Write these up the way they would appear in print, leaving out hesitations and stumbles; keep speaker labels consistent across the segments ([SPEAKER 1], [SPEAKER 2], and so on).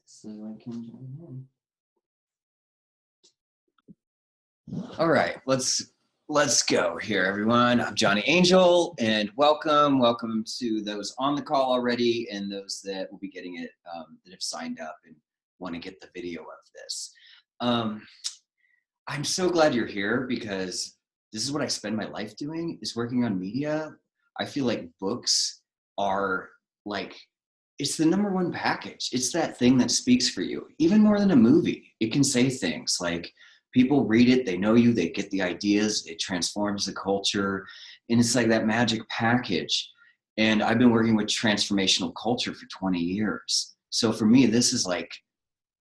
[SPEAKER 1] so I can join in. All right, let's go here, everyone. I'm Johnny Angel, and welcome to those on the call already and those that will be getting it, that have signed up and want to get the video of this. I'm so glad you're here because this is what I spend my life doing, is working on media. I feel like books are like, it's the #1 package. It's that thing that speaks for you, even more than a movie. It can say things like, people read it, they know you, they get the ideas, it transforms the culture, and it's like that magic package. And I've been working with transformational culture for 20 years. So for me, this is like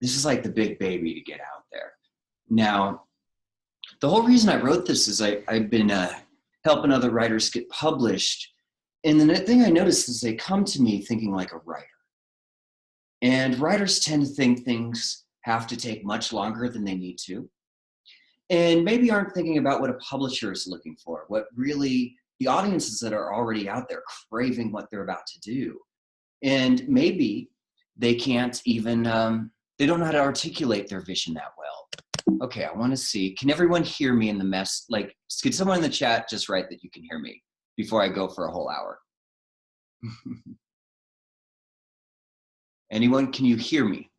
[SPEAKER 1] the big baby to get out there. Now, the whole reason I wrote this is I've been helping other writers get published. And the thing I noticed is they come to me thinking like a writer. And writers tend to think things have to take much longer than they need to. And maybe aren't thinking about what a publisher is looking for, what really the audiences that are already out there craving what they're about to do. And maybe they can't even, they don't know how to articulate their vision that well. Okay, I want to see, can everyone hear me in the mess? Like, could someone in the chat just write that you can hear me before I go for a whole hour? Anyone, can you hear me?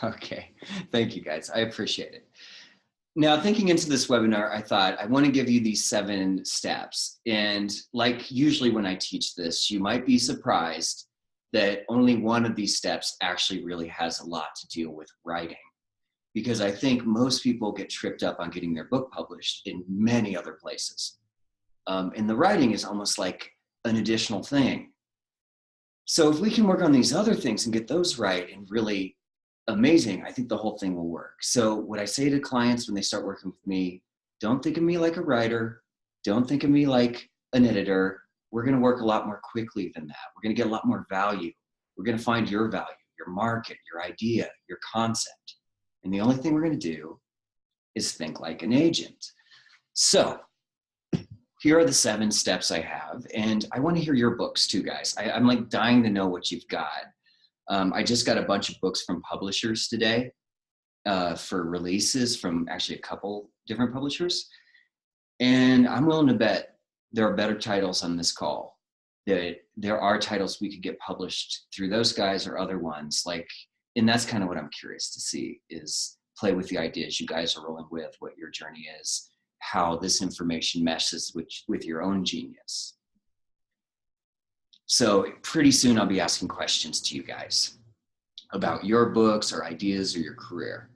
[SPEAKER 1] Okay, thank you guys, I appreciate it. Now, thinking into this webinar, I thought I want to give you these 7 steps. And like usually when I teach this, you might be surprised that only one of these steps actually really has a lot to deal with writing. Because I think most people get tripped up on getting their book published in many other places. And the writing is almost like an additional thing. So if we can work on these other things and get those right and really amazing, I think the whole thing will work. So what I say to clients when they start working with me, don't think of me like a writer. Don't think of me like an editor. We're going to work a lot more quickly than that. We're going to get a lot more value. We're going to find your value, your market, your idea, your concept. And the only thing we're going to do is think like an agent. So here are the 7 steps I have. And I want to hear your books too, guys. I'm like dying to know what you've got. I just got a bunch of books from publishers today for releases from actually a couple different publishers. And I'm willing to bet there are better titles on this call, that there are titles we could get published through those guys or other ones. And that's kind of what I'm curious to see, is play with the ideas you guys are rolling with, what your journey is, how this information meshes with your own genius. So pretty soon I'll be asking questions to you guys about your books or ideas or your career.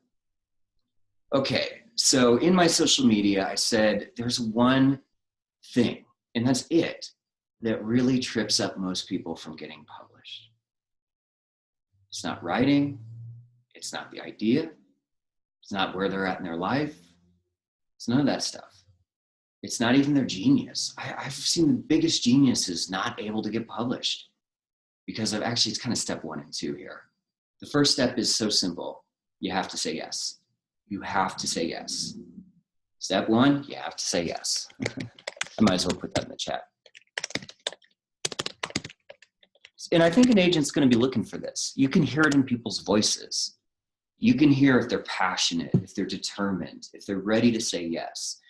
[SPEAKER 1] Okay, so in my social media, I said there's one thing, and that's it, that really trips up most people from getting published. It's not writing, it's not the idea, it's not where they're at in their life, it's none of that stuff. It's not even their genius. I've seen the biggest geniuses not able to get published because of, actually, it's kind of step 1 and 2 here. The first step is so simple. You have to say yes. You have to say yes. Step 1, you have to say yes. I might as well put that in the chat. And I think an agent's going to be looking for this. You can hear it in people's voices. You can hear if they're passionate, if they're determined, if they're ready to say yes.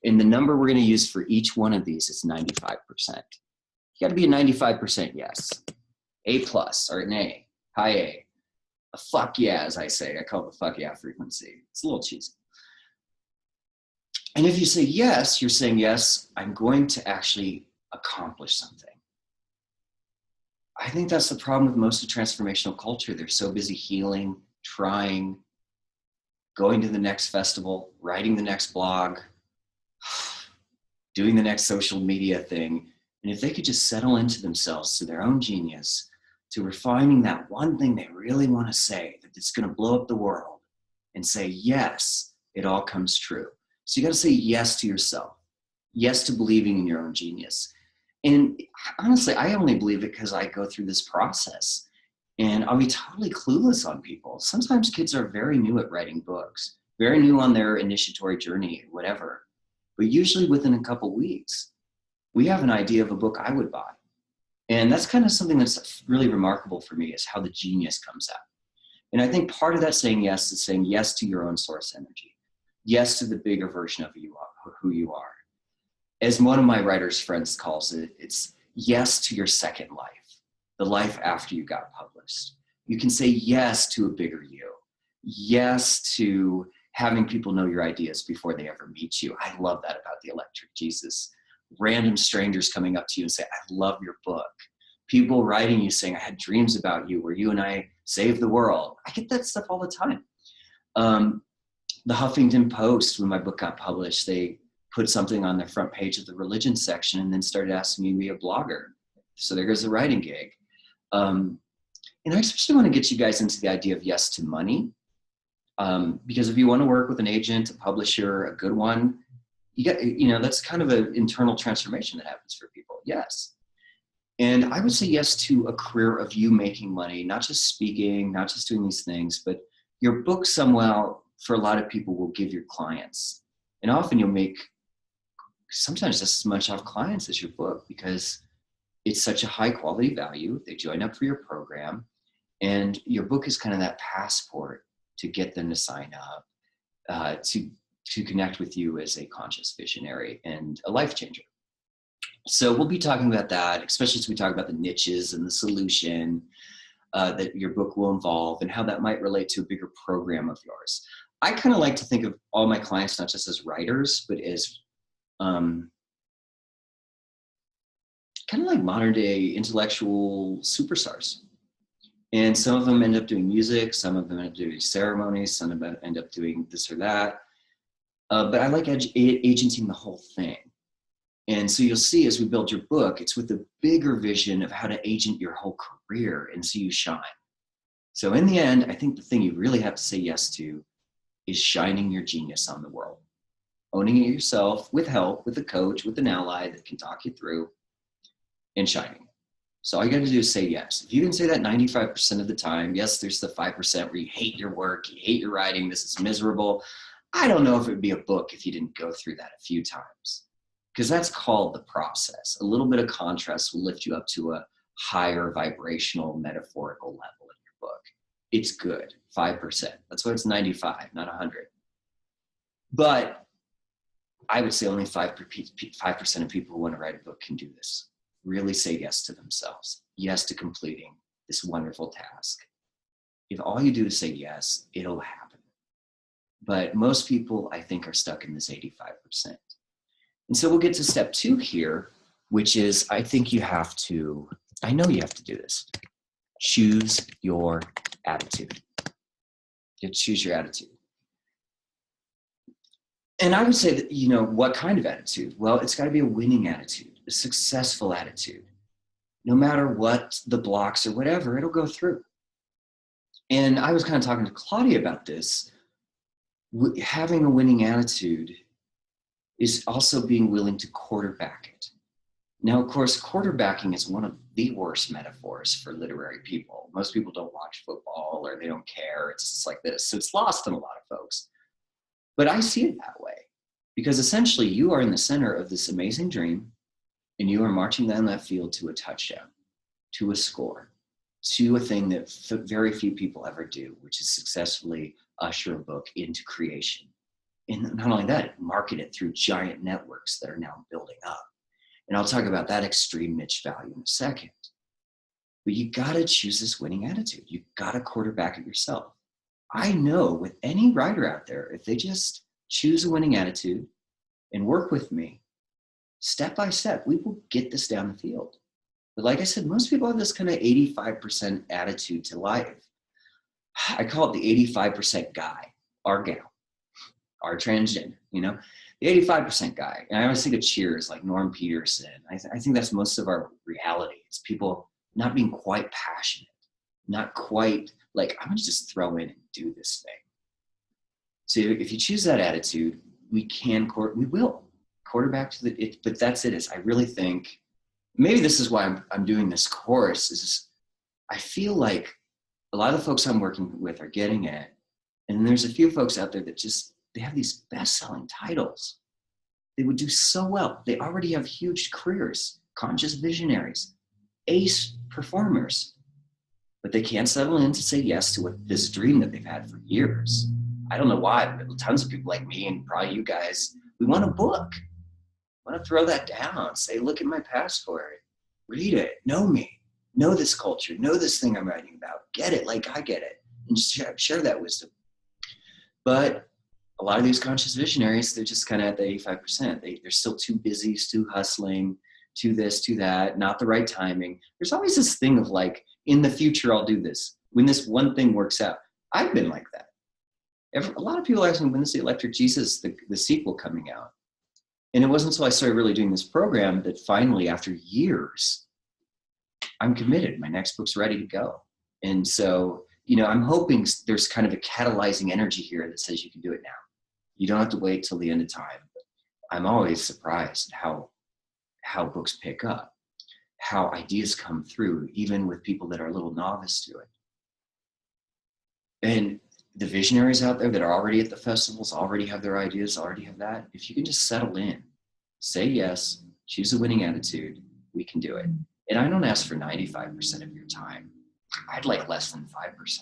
[SPEAKER 1] And the number we're going to use for each one of these is 95%. You got to be a 95% yes. A+ or an A, high A. A fuck yeah, as I say. I call it the fuck yeah frequency. It's a little cheesy. And if you say yes, you're saying, yes, I'm going to actually accomplish something. I think that's the problem with most of transformational culture. They're so busy healing, trying, going to the next festival, writing the next blog, doing the next social media thing. And if they could just settle into themselves, to their own genius, to refining that one thing they really want to say, that it's going to blow up the world, and say, yes, it all comes true. So you got to say yes to yourself, yes to believing in your own genius. And honestly, I only believe it because I go through this process, and I'll be totally clueless on people. Sometimes kids are very new at writing books, very new on their initiatory journey, whatever. But usually within a couple weeks, we have an idea of a book I would buy. And that's kind of something that's really remarkable for me, is how the genius comes out. And I think part of that saying yes is saying yes to your own source energy. Yes to the bigger version of who you are. As one of my writer's friends calls it, it's yes to your second life, the life after you got published. You can say yes to a bigger you. Yes to having people know your ideas before they ever meet you. I love that about the Electric Jesus. Random strangers coming up to you and say, I love your book. People writing you saying, I had dreams about you, where you and I saved the world. I get that stuff all the time. The Huffington Post, when my book got published, they put something on the front page of the religion section and then started asking me to be a blogger. So there goes the writing gig. And I especially want to get you guys into the idea of yes to money. Because if you want to work with an agent, a publisher, a good one, that's kind of an internal transformation that happens for people. Yes. And I would say yes to a career of you making money, not just speaking, not just doing these things, but your book somehow, for a lot of people, will give your clients. And often you'll make sometimes just as much off clients as your book, because it's such a high quality value. They join up for your program, and your book is kind of that passport to get them to sign up, to connect with you as a conscious visionary and a life changer. So we'll be talking about that, especially as we talk about the niches and the solution that your book will involve, and how that might relate to a bigger program of yours. I kind of like to think of all my clients not just as writers, but as kind of like modern day intellectual superstars. And some of them end up doing music, some of them end up doing ceremonies, some of them end up doing this or that. But I like agenting the whole thing. And so you'll see as we build your book, it's with a bigger vision of how to agent your whole career and see you shine. So in the end, I think the thing you really have to say yes to is shining your genius on the world. Owning it yourself with help, with a coach, with an ally that can talk you through, and shining. So all you got to do is say yes. If you can say that 95% of the time, yes, there's the 5% where you hate your work, you hate your writing, this is miserable. I don't know if it would be a book if you didn't go through that a few times, because that's called the process. A little bit of contrast will lift you up to a higher vibrational, metaphorical level in your book. It's good, 5%. That's why it's 95, not 100. But I would say only 5% of people who want to write a book can do this. Really say yes to themselves, yes to completing this wonderful task. If all you do is say yes, it'll happen. But most people, I think, are stuck in this 85%. And so we'll get to step 2 here, which is, I know you have to do this. Choose your attitude. You choose your attitude. And I would say that, what kind of attitude? Well, it's got to be a winning attitude, a successful attitude. No matter what the blocks or whatever, it'll go through. And I was kind of talking to Claudia about this. Having a winning attitude is also being willing to quarterback it. Now, of course, quarterbacking is one of the worst metaphors for literary people. Most people don't watch football, or they don't care. It's just like this. So it's lost on a lot of folks. But I see it that way, because essentially you are in the center of this amazing dream, and you are marching down that field to a touchdown, to a score, to a thing that very few people ever do, which is successfully usher a book into creation. And not only that, market it through giant networks that are now building up. And I'll talk about that extreme niche value in a second. But you got to choose this winning attitude. You got to quarterback it yourself. I know with any writer out there, if they just choose a winning attitude and work with me, step by step, we will get this down the field. But like I said, most people have this kind of 85% attitude to life. I call it the 85% guy, our gal, our transgender, the 85% guy. And I always think of Cheers, like Norm Peterson. I think that's most of our reality. It's people not being quite passionate, not quite like, I'm going to just throw in and do this thing. So if you choose that attitude, we will quarterback to it. But that's it. I really think, maybe this is why I'm doing this course, is I feel like a lot of the folks I'm working with are getting it. And there's a few folks out there that they have these best-selling titles. They would do so well. They already have huge careers, conscious visionaries, ace performers, but they can't settle in to say yes to what this dream that they've had for years. I don't know why, but tons of people like me and probably you guys, we want a book. I want to throw that down, say, look at my passport, read it, know me, know this culture, know this thing I'm writing about, get it like I get it, and share that wisdom. But a lot of these conscious visionaries, they're just kind of at the 85%. They're still too busy, still hustling, to this, to that, not the right timing. There's always this thing of like, in the future, I'll do this. When this one thing works out. I've been like that. A lot of people ask me, when is the Electric Jesus, the sequel coming out? And it wasn't until I started really doing this program that finally, after years, I'm committed. My next book's ready to go. And so, you know, I'm hoping there's kind of a catalyzing energy here that says you can do it now. You don't have to wait till the end of time. I'm always surprised at how books pick up, how ideas come through, even with people that are a little novice to it. And the visionaries out there that are already at the festivals, already have their ideas, already have that. If you can just settle in, say yes, choose a winning attitude, we can do it. And I don't ask for 95% of your time. I'd like less than 5%.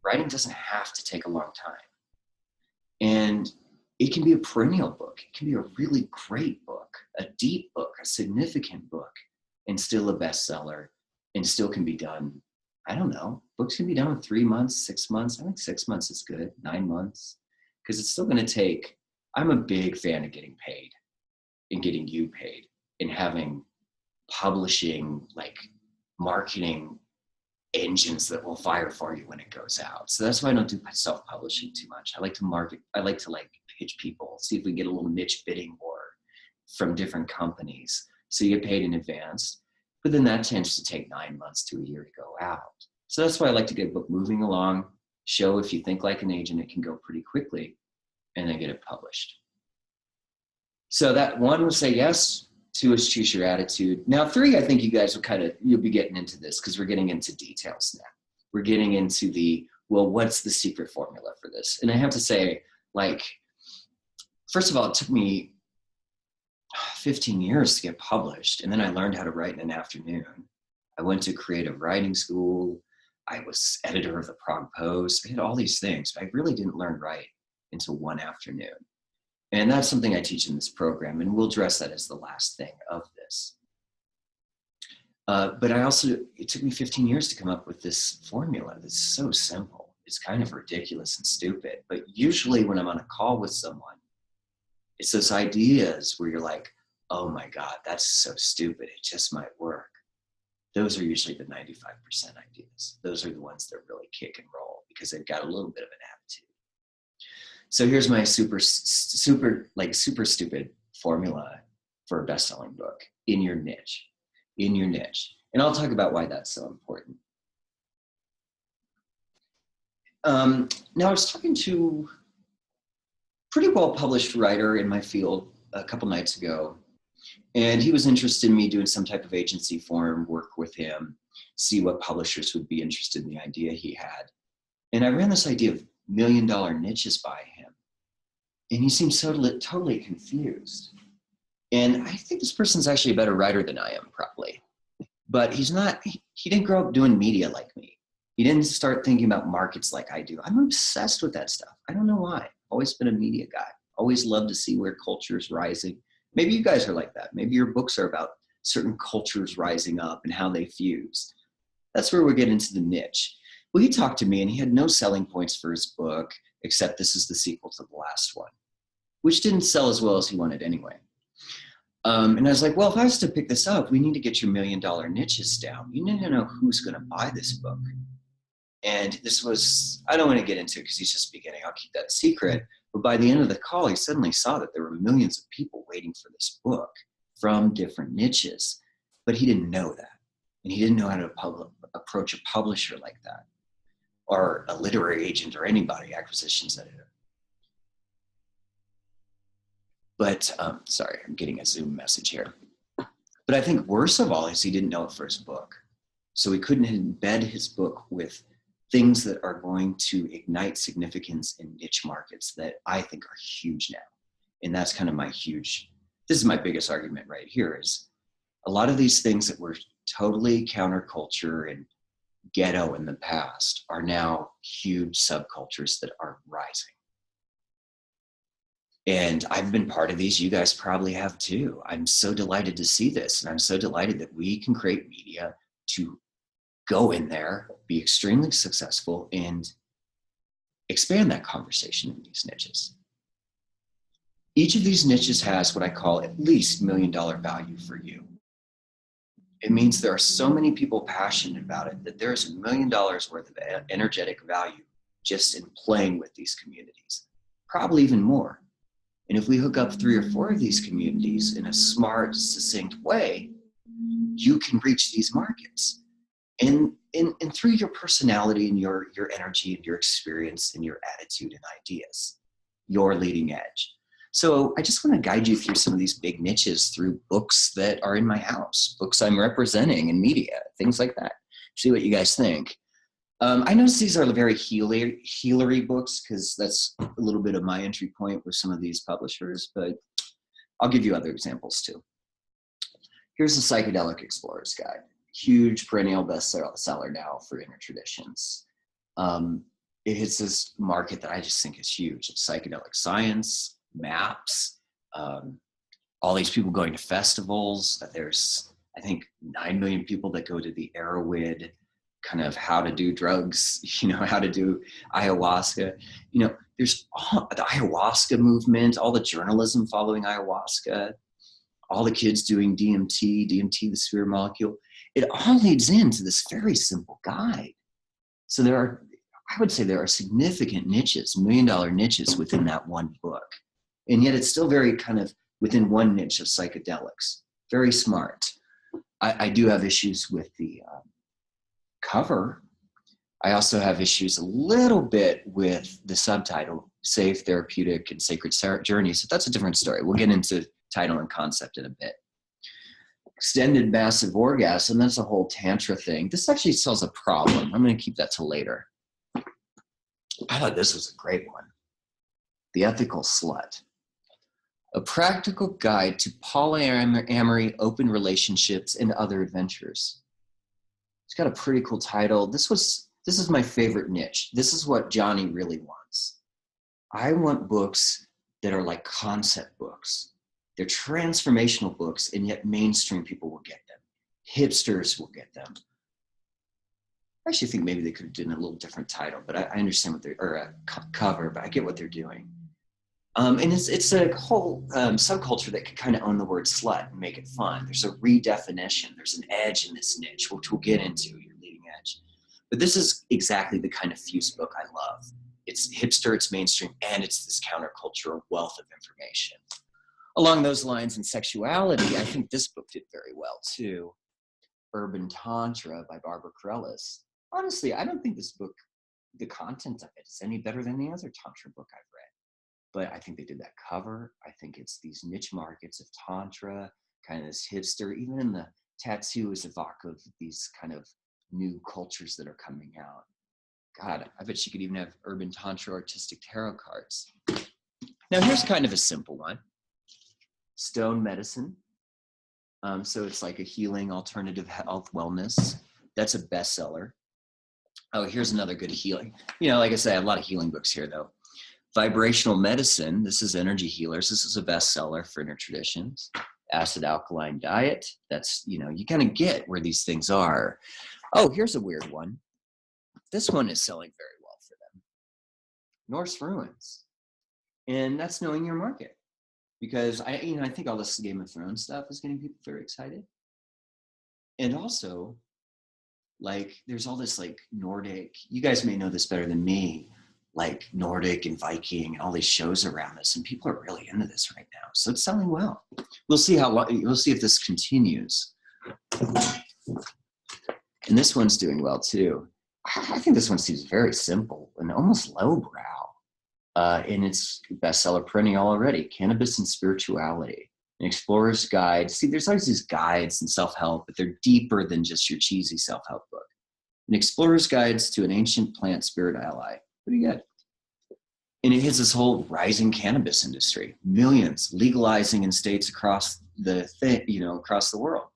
[SPEAKER 1] Writing doesn't have to take a long time. And it can be a perennial book. It can be a really great book, a deep book, a significant book, and still a bestseller, and still can be done. I don't know. Books can be done in 3 months, 6 months. I think 6 months is good, 9 months, because it's still going to take. I'm a big fan of getting paid and getting you paid and having publishing, like marketing engines that will fire for you when it goes out. So that's why I don't do self-publishing too much. I like to market. I like to like pitch people, see if we get a little niche bidding war from different companies. So you get paid in advance, but then that tends to take 9 months to a year to go out. So that's why I like to get a book moving along, show if you think like an agent, it can go pretty quickly, and then get it published. So that 1 was say yes, 2 is choose your attitude. Now 3, I think you guys will you'll be getting into this because we're getting into details now. We're getting into well, what's the secret formula for this? And I have to say, like, first of all, it took me 15 years to get published. And then I learned how to write in an afternoon. I went to creative writing school. I was editor of the Prague Post. I did all these things, but I really didn't learn write until one afternoon. And that's something I teach in this program, and we'll address that as the last thing of this. But it took me 15 years to come up with this formula that's so simple. It's kind of ridiculous and stupid, but usually when I'm on a call with someone, it's those ideas where you're like, oh my God, that's so stupid, it just might work. Those are usually the 95% ideas. Those are the ones that really kick and roll because they've got a little bit of an attitude. So here's my super stupid formula for a best-selling book in your niche. And I'll talk about why that's so important. Now I was talking to a pretty well-published writer in my field a couple nights ago, and he was interested in me doing some type of agency for him, work with him, see what publishers would be interested in the idea he had. And I ran this idea of $1 million niches by him. And he seems totally confused. And I think this person's actually a better writer than I am, probably. But he's not, he didn't grow up doing media like me. He didn't start thinking about markets like I do. I'm obsessed with that stuff. I don't know why. Always been a media guy. Always loved to see where culture is rising. Maybe you guys are like that. Maybe your books are about certain cultures rising up and how they fuse. That's where we get into the niche. Well, he talked to me and he had no selling points for his book, except this is the sequel to the last one, which didn't sell as well as he wanted anyway. And I was like, well, if I was to pick this up, we need to get your $1 million niches down. You need to know who's going to buy this book. And this was, I don't want to get into it because he's just beginning. I'll keep that a secret. But by the end of the call, he suddenly saw that there were millions of people waiting for this book from different niches. But he didn't know that. And he didn't know how to approach a publisher like that, or a literary agent, or anybody, acquisitions editor. But, sorry, I'm getting a Zoom message here. But I think worst of all is he didn't know it for his book. So he couldn't embed his book with things that are going to ignite significance in niche markets that I think are huge now. And that's kind of this is my biggest argument right here, is a lot of these things that were totally counterculture and ghetto in the past are now huge subcultures that are rising. And I've been part of these. You guys probably have too. I'm so delighted to see this. And I'm so delighted that we can create media to go in there, be extremely successful, and expand that conversation in these niches. Each of these niches has what I call at least $1 million value for you. It means there are so many people passionate about it that there's $1 million worth of energetic value just in playing with these communities, probably even more. And if we hook up 3 or 4 of these communities in a smart, succinct way, you can reach these markets. And through your personality and your energy and your experience and your attitude and ideas, your leading edge. So I just want to guide you through some of these big niches through books that are in my house, books I'm representing in media, things like that. See what you guys think. I notice these are very healery books because that's a little bit of my entry point with some of these publishers, but I'll give you other examples too. Here's the Psychedelic Explorer's Guide. Huge perennial bestseller now for inner traditions. It hits this market that I just think is huge. It's psychedelic science, maps, all these people going to festivals. There's, I think, 9 million people that go to the Arrowhead kind of how to do drugs, how to do ayahuasca. There's the ayahuasca movement, all the journalism following ayahuasca, all the kids doing DMT, the sphere molecule. It all leads into this very simple guide. So I would say there are significant niches, $1 million niches within that one book. And yet it's still very kind of within one niche of psychedelics. Very smart. I do have issues with the cover. I also have issues a little bit with the subtitle, Safe, Therapeutic, and Sacred Journeys. So that's a different story. We'll get into title and concept in a bit. Extended Massive Orgasm, that's a whole Tantra thing. This actually solves a problem. I'm going to keep that till later. I thought this was a great one. The Ethical Slut. A practical guide to polyamory, open relationships, and other adventures. It's got a pretty cool title. This is my favorite niche. This is what Johnny really wants. I want books that are like concept books. They're transformational books, and yet mainstream people will get them. Hipsters will get them. I actually think maybe they could have done a little different title, but I understand what or a cover, but I get what they're doing. And it's a whole subculture that can kind of own the word slut and make it fun. There's a redefinition. There's an edge in this niche, which we'll get into, your leading edge. But this is exactly the kind of fuse book I love. It's hipster, it's mainstream, and it's this countercultural wealth of information. Along those lines in sexuality, I think this book did very well too. Urban Tantra by Barbara Carellis. Honestly, I don't think this book, the content of it, is any better than any other Tantra book I've read. But I think they did that cover. I think it's these niche markets of Tantra, kind of this hipster, even in the tattoo is evocative of these kind of new cultures that are coming out. God, I bet you could even have Urban Tantra artistic tarot cards. Now here's kind of a simple one. Stone Medicine. So it's like a healing alternative health wellness. That's a bestseller. Oh, here's another good healing. Like I said, I have a lot of healing books here though. Vibrational Medicine. This is Energy Healers. This is a bestseller for inner traditions. Acid Alkaline Diet. That's, you kind of get where these things are. Oh, here's a weird one. This one is selling very well for them. Norse Ruins. And that's knowing your market. Because I think all this Game of Thrones stuff is getting people very excited. And also, there's all this Nordic, you guys may know this better than me, Nordic and Viking and all these shows around this, and people are really into this right now. So it's selling well. We'll see we'll see if this continues. And this one's doing well too. I think this one seems very simple and almost lowbrow. And it's bestseller perennial already. Cannabis and Spirituality, an Explorer's Guide. See, there's always these guides and self-help, but they're deeper than just your cheesy self-help book. An Explorer's Guides to an Ancient Plant Spirit Ally. Pretty good. And it hits this whole rising cannabis industry, millions legalizing in states across across the world.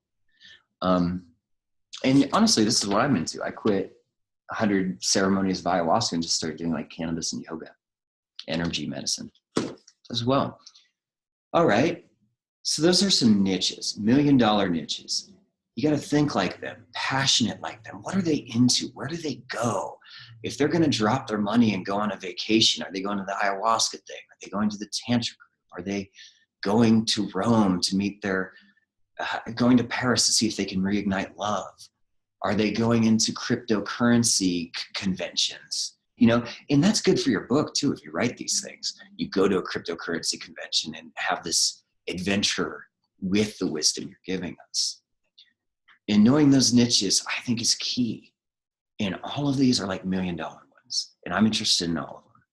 [SPEAKER 1] And honestly, this is what I'm into. I quit 100 ceremonies of ayahuasca and just started doing like cannabis and yoga, energy medicine as well. All right. So those are some niches, $1 million niches. You got to think like them, passionate like them. What are they into? Where do they go? If they're going to drop their money and go on a vacation, are they going to the ayahuasca thing? Are they going to the tantra group? Are they going to Rome to meet going to Paris to see if they can reignite love? Are they going into cryptocurrency conventions? And that's good for your book too. If you write these things, you go to a cryptocurrency convention and have this adventure with the wisdom you're giving us. And knowing those niches, I think, is key. And all of these are like $1 million ones. And I'm interested in all of them.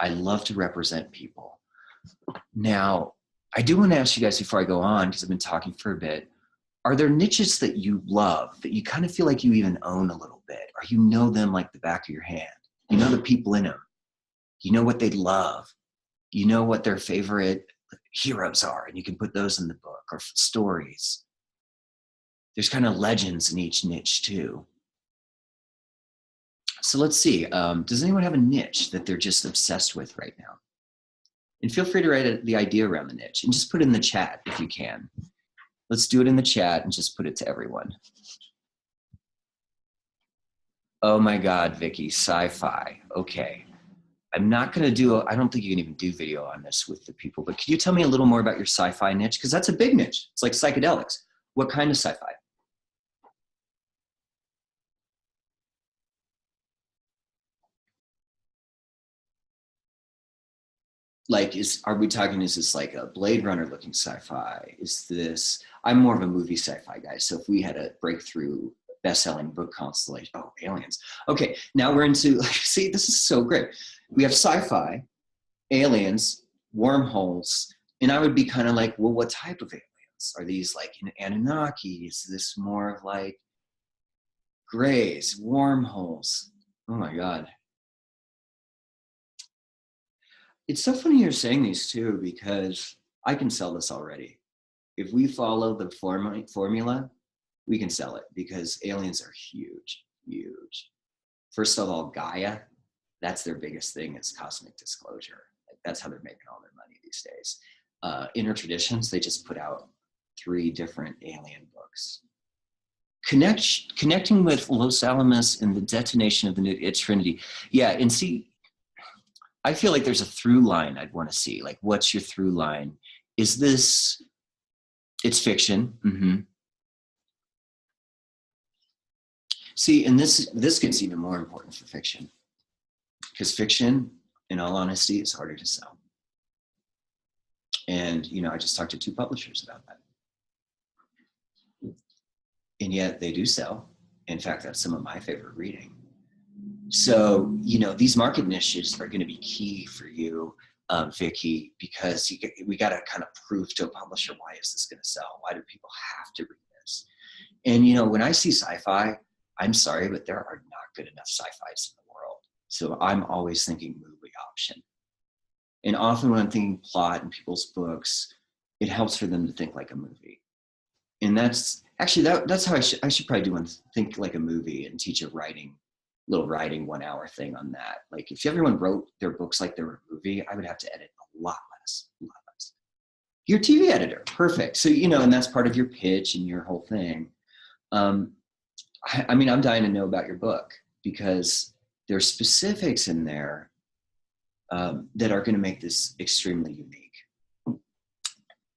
[SPEAKER 1] I love to represent people. Now, I do want to ask you guys before I go on, because I've been talking for a bit, are there niches that you love, that you kind of feel like you even own a little bit, or you know them like the back of your hand? You know the people in them. You know what they love. You know what their favorite heroes are, and you can put those in the book, or stories. There's kind of legends in each niche too. So let's see. Does anyone have a niche that they're just obsessed with right now? And feel free to write the idea around the niche and just put it in the chat if you can. Let's do it in the chat and just put it to everyone. Oh my God, Vicky, sci-fi. Okay. I'm not going to I don't think you can even do video on this with the people, but could you tell me a little more about your sci-fi niche? Because that's a big niche. It's like psychedelics. What kind of sci-fi? Like, are we talking, is this like a Blade Runner looking sci-fi? I'm more of a movie sci-fi guy. So if we had a breakthrough best-selling book constellation, aliens. Okay, now we're into, see, this is so great. We have sci-fi, aliens, wormholes, and I would be kind of like, well, what type of aliens? Are these like Anunnaki? Is this more of like grays, wormholes? Oh my God. It's so funny you're saying these too, because I can sell this already. If we follow the formula, we can sell it, because aliens are huge, huge. First of all, Gaia, that's their biggest thing, is cosmic disclosure. Like, that's how they're making all their money these days. Inner Traditions, they just put out 3 different alien books. Connecting with Los Alamos and the detonation of the new Trinity. Yeah, and see, I feel like there's a through line I'd want to see. Like, what's your through line? Is this, it's fiction. Mm-hmm. See, and this gets even more important for fiction, because fiction, in all honesty, is harder to sell. And, I just talked to 2 publishers about that. And yet they do sell. In fact, that's some of my favorite reading. So, these market niches are going to be key for you, Vicky, because we got to kind of prove to a publisher, why is this going to sell? Why do people have to read this? And, when I see sci-fi, I'm sorry, but there are not good enough sci-fis in the world. So I'm always thinking movie option. And often when I'm thinking plot in people's books, it helps for them to think like a movie. And that's actually, that's how I should probably do one, think like a movie, and teach a little writing 1 hour thing on that. Like, if everyone wrote their books like they were a movie, I would have to edit a lot less. Your TV editor, perfect. So, and that's part of your pitch and your whole thing. I'm dying to know about your book, because there's specifics in there that are going to make this extremely unique.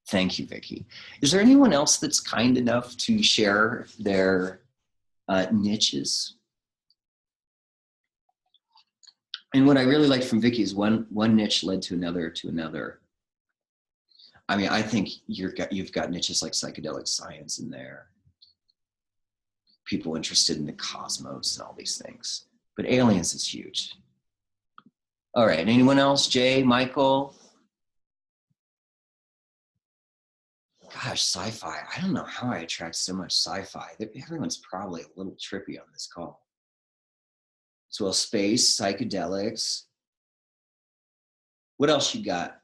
[SPEAKER 1] Thank you, Vicky. Is there anyone else that's kind enough to share their niches? And what I really liked from Vicky is one niche led to another. I think you've got niches like psychedelic science in there. People interested in the cosmos and all these things. But aliens is huge. All right, anyone else? Jay, Michael? Gosh, sci-fi. I don't know how I attract so much sci-fi. Everyone's probably a little trippy on this call. So, space, psychedelics. What else you got?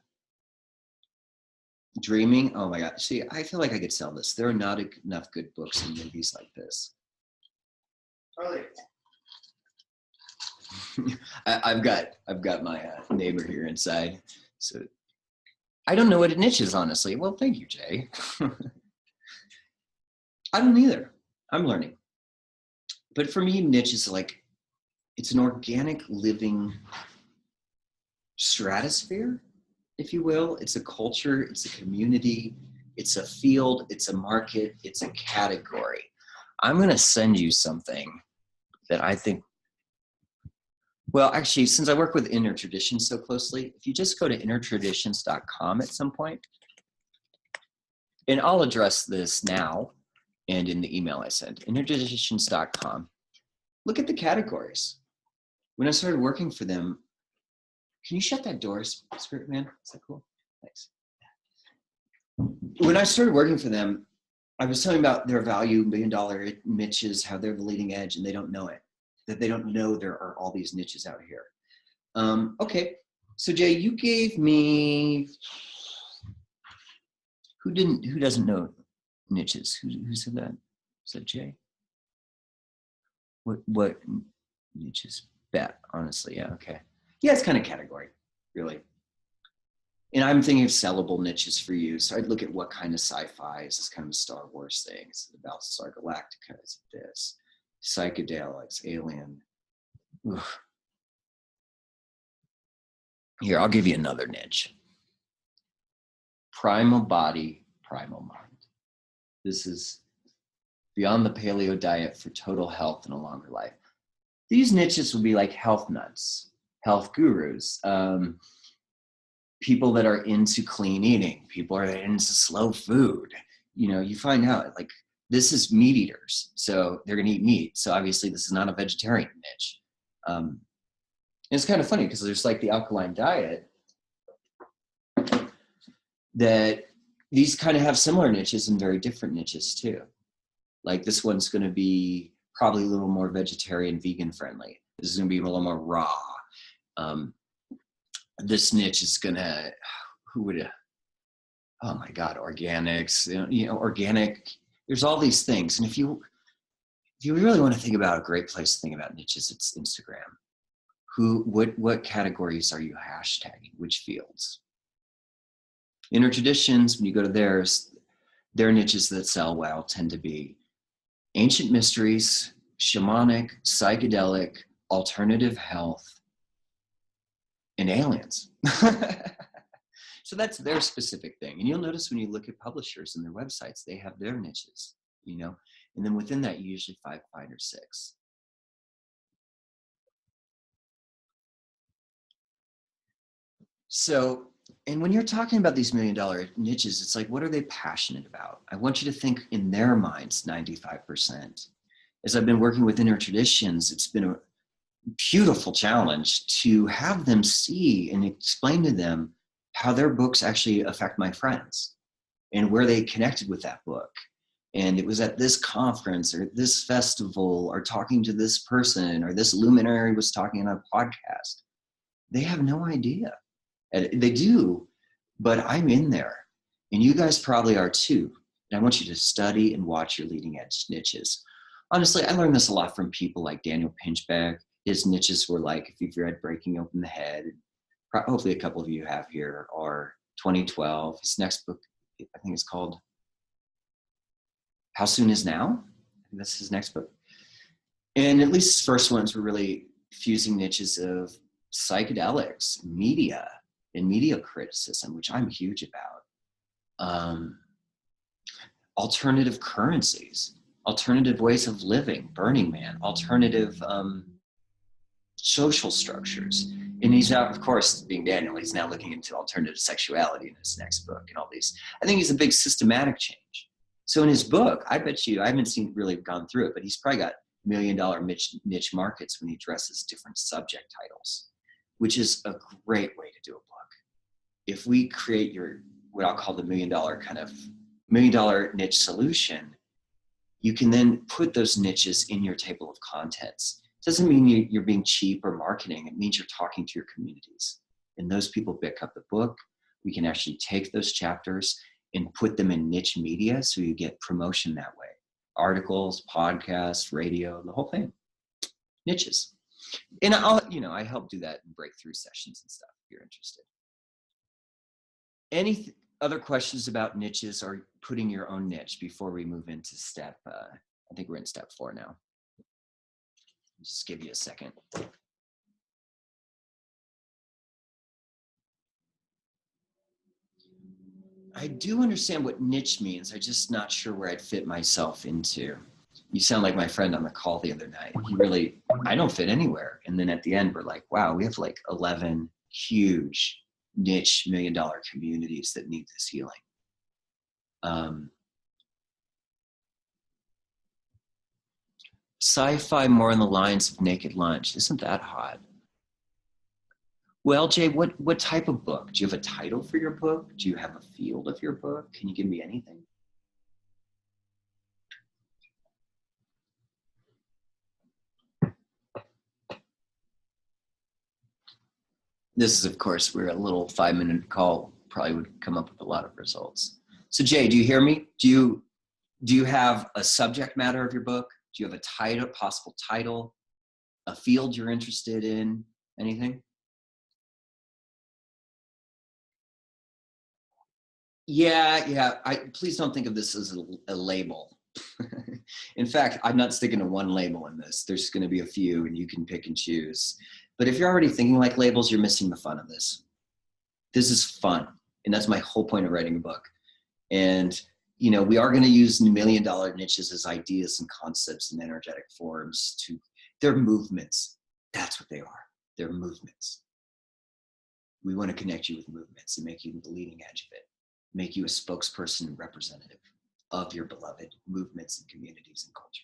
[SPEAKER 1] Dreaming. Oh my God. See, I feel like I could sell this. There are not enough good books and movies like this. I've got my neighbor here inside. So I don't know what a niche is, honestly. Well, thank you, Jay. I don't either. I'm learning. But for me, niche is like, it's an organic living stratosphere, if you will. It's a culture, it's a community, it's a field, it's a market, it's a category. I'm going to send you something that I think, well, actually, since I work with Inner Traditions so closely, if you just go to innertraditions.com at some point, and I'll address this now and in the email I sent, innertraditions.com, look at the categories. When I started working for them, can you shut that door, Spirit Man? Is that cool? Thanks. When I started working for them, I was telling about their value, $1 million niches, how they're the leading edge, and they don't know it. That they don't know there are all these niches out here. Okay, so Jay, you gave me, who doesn't know niches? Who said that? Is that Jay? What niches? Bet, honestly, yeah, okay. Yeah, it's kind of category, really. And I'm thinking of sellable niches for you. So I'd look at what kind of sci-fi is this, kind of a Star Wars thing. Is it about Star Galactica? Is it this? Psychedelics, alien. Oof. Here, I'll give you another niche. Primal body, primal mind. This is beyond the paleo diet for total health and a longer life. These niches would be like health nuts, health gurus, people that are into clean eating, people are into slow food. You know, you find out like this is meat eaters, so they're going to eat meat. So obviously this is not a vegetarian niche. And it's kind of funny because there's like the alkaline diet that these kind of have similar niches and very different niches too. Like this one's going to be probably a little more vegetarian, vegan friendly. This is going to be a little more raw. This niche is going to, oh my God, organics, you know, organic. There's all these things. And if you really want to think about a great place to think about niches, it's Instagram. What categories are you hashtagging? Which fields? Inner Traditions, when you go to theirs, their niches that sell well tend to be ancient mysteries, shamanic, psychedelic, alternative health, and aliens. So that's their specific thing. And you'll notice when you look at publishers and their websites, they have their niches, you know, and then within that, you usually find or 6. So, and when you're talking about these $1 million niches, it's like, what are they passionate about? I want you to think in their minds, 95%. As I've been working with Inner Traditions, it's been a beautiful challenge to have them see and explain to them how their books actually affect my friends and where they connected with that book. And it was at this conference or this festival or talking to this person or this luminary was talking on a podcast. They have no idea. And they do, but I'm in there. And you guys probably are too. And I want you to study and watch your leading edge niches. Honestly, I learned this a lot from people like Daniel Pinchbeck. His niches were like, if you've read Breaking Open the Head, hopefully a couple of you have here, or 2012. His next book, I think it's called How Soon Is Now? I think that's his next book. And at least his first ones were really fusing niches of psychedelics, media, and media criticism, which I'm huge about. Alternative currencies, alternative ways of living, Burning Man, alternative social structures. And he's now, of course, being Daniel, he's now looking into alternative sexuality in his next book and all these. I think he's a big systematic change. So in his book, I bet you, I haven't really gone through it, but he's probably got $1 million niche markets when he addresses different subject titles, which is a great way to do a book. If we create what I'll call the $1 million kind of $1 million niche solution, you can then put those niches in your table of contents. It doesn't mean you're being cheap or marketing. It means you're talking to your communities. and those people pick up the book. We can actually take those chapters and put them in niche media, so you get promotion that way. Articles, podcasts, radio, the whole thing. Niches. And I help do that in breakthrough sessions and stuff if you're interested. Any other questions about niches or putting your own niche before we move into step, I think we're in step 4 now. Just give you a second. I do understand what niche means. I'm just not sure where I'd fit myself into. You sound like my friend on the call the other night. I don't fit anywhere. And then at the end, we're like, wow, we have like 11 huge niche $1 million communities that need this healing. Sci-fi more on the lines of Naked Lunch. Isn't that hot? Well, Jay, what type of book? Do you have a title for your book? Do you have a field of your book? Can you give me anything? This is, of course, we're a little 5-minute call, probably would come up with a lot of results. So Jay, do you hear me? Do you have a subject matter of your book? Do you have a title, possible title, a field you're interested in, anything? Yeah. Please don't think of this as a label. In fact, I'm not sticking to one label in this. There's going to be a few, and you can pick and choose. But if you're already thinking like labels, you're missing the fun of this. This is fun, and that's my whole point of writing a book. And we are going to use $1 million niches as ideas and concepts and energetic forms. They're movements. That's what they are. They're movements. We want to connect you with movements and make you the leading edge of it. Make you a spokesperson and representative of your beloved movements and communities and culture.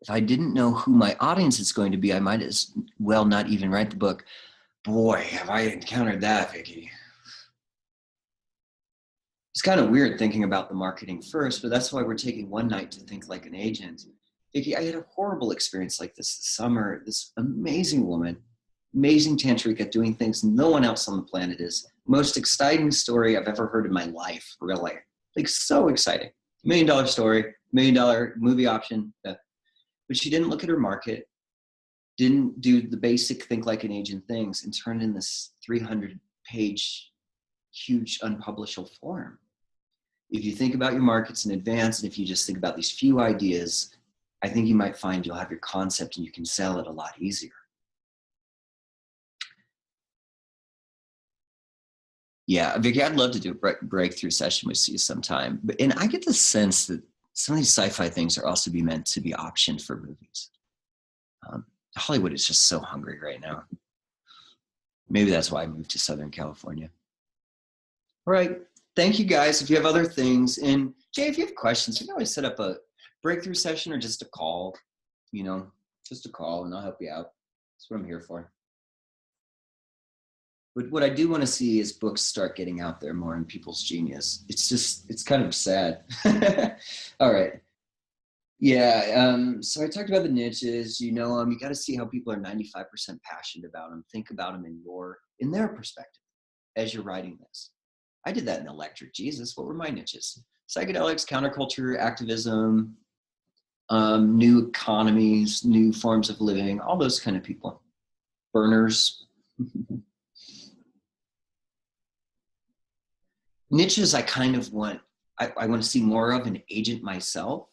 [SPEAKER 1] If I didn't know who my audience is going to be, I might as well not even write the book. Boy, have I encountered that, Vicki. It's kind of weird thinking about the marketing first, but that's why we're taking one night to think like an agent. Vicki, I had a horrible experience like this summer. This amazing woman, amazing tantrika, doing things no one else on the planet is. Most exciting story I've ever heard in my life, really. Like, so exciting. $1 million story, $1 million movie option. But she didn't look at her market, didn't do the basic think like an agent things, and turned in this 300-page, huge unpublishable form. If you think about your markets in advance, and if you just think about these few ideas, I think you might find you'll have your concept and you can sell it a lot easier. Yeah, Vicki, I'd love to do a breakthrough session with you sometime. And I get the sense that some of these sci-fi things are also meant to be optioned for movies. Hollywood is just so hungry right now. Maybe that's why I moved to Southern California. All right. Thank you, guys. If you have other things, and Jay, if you have questions, you can always set up a breakthrough session or just a call, just a call, and I'll help you out. That's what I'm here for. But what I do want to see is books start getting out there more in people's genius. It's kind of sad. All right. Yeah. So I talked about the niches, you got to see how people are 95% passionate about them. Think about them in their perspective as you're writing this. I did that in Electric Jesus. What were my niches? Psychedelics, counterculture, activism, new economies, new forms of living, all those kind of people. Burners. Niches I kind of want, I want to see more of an agent myself.